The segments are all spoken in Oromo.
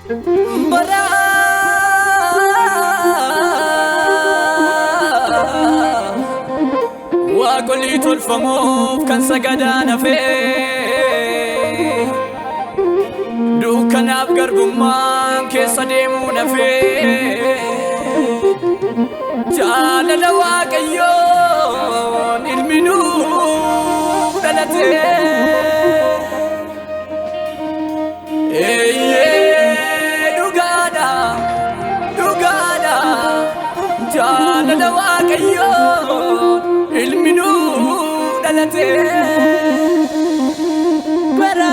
bara waaqolii tolfamuuf kan sagadaa nafee dukkanaaf garbummaan keessa deemuu nafee jaalala waaqayyoon ilmi nuu dhalatee dhugaadha jaalala waaqayyoon ilmi nuu dhalatee bara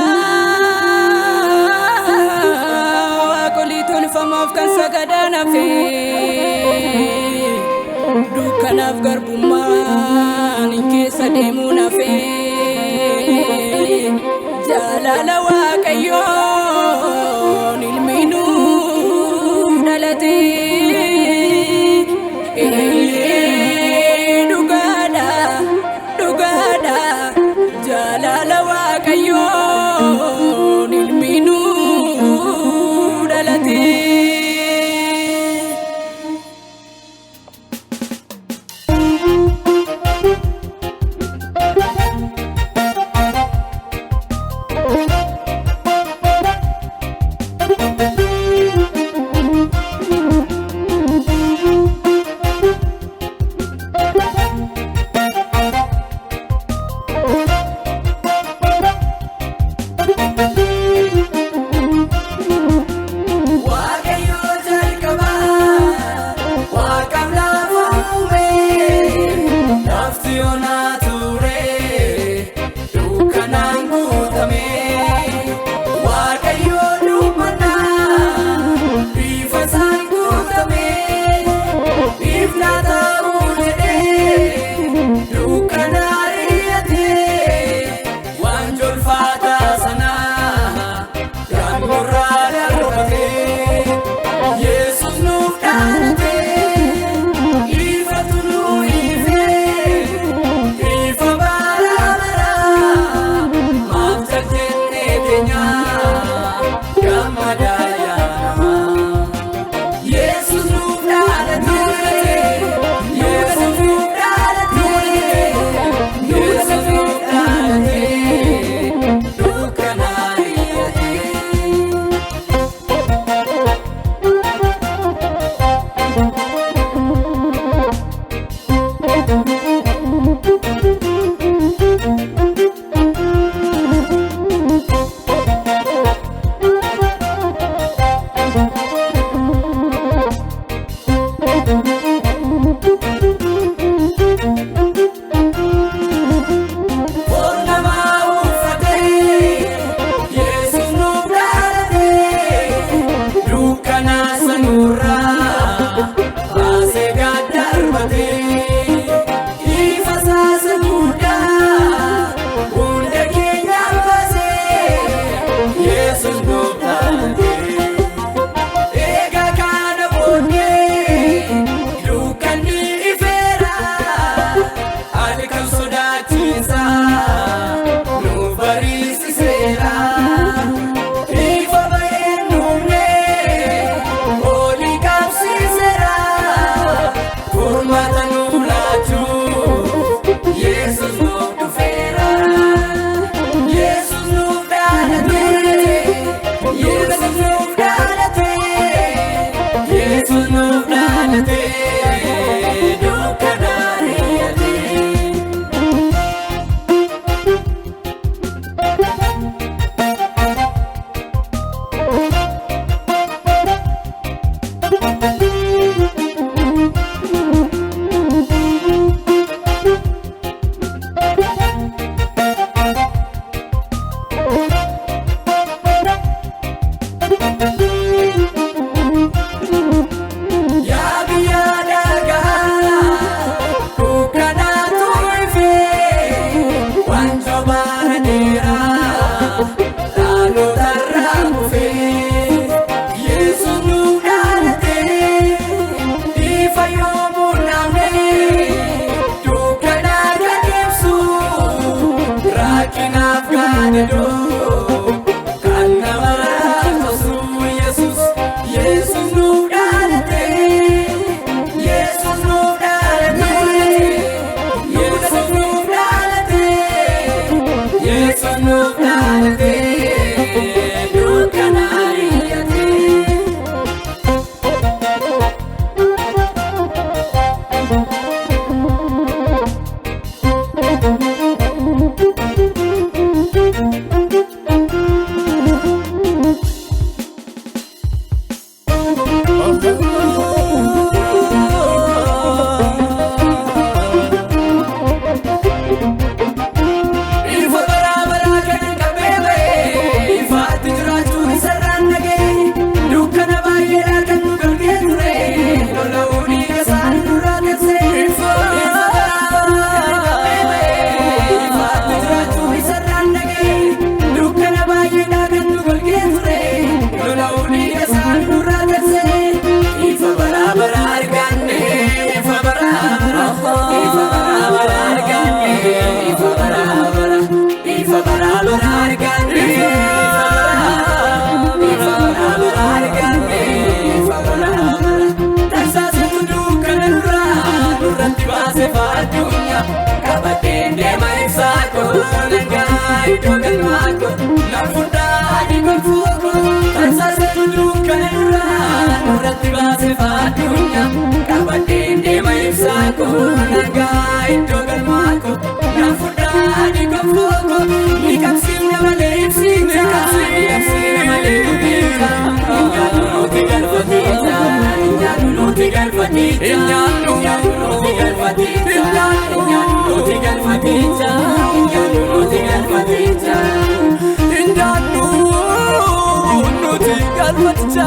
waaqolii tolfamuuf kan sagadaa nafee dukkanaaf garbummaan keessa deemuu nafee jaalala waaqayyoon ilmi nuu dhalatee dhugaadha jaalala waaqayyoon ilmi nuu dhalatee Kan nama rakkatu Yesus Kabadeen deema ibsaako nagaa iddoo galmaako lafudhaa dhiigonfuuko tasaasatu dukkana duraa nurratti baase faadunya. Kabadeen deema ibsaako nagaa iddoo galmaako lafudhaa dhiigonfuuko miidhagsiifna malee ibsiisa miidhagsiifna malee dubbiisa injaaluuti galfatiisa injaaluuti galfatiisa injaaluuti galfatiisa injaaluuti galfatiisa injaaluuti galfatiisa injaaluuti galfatiisa.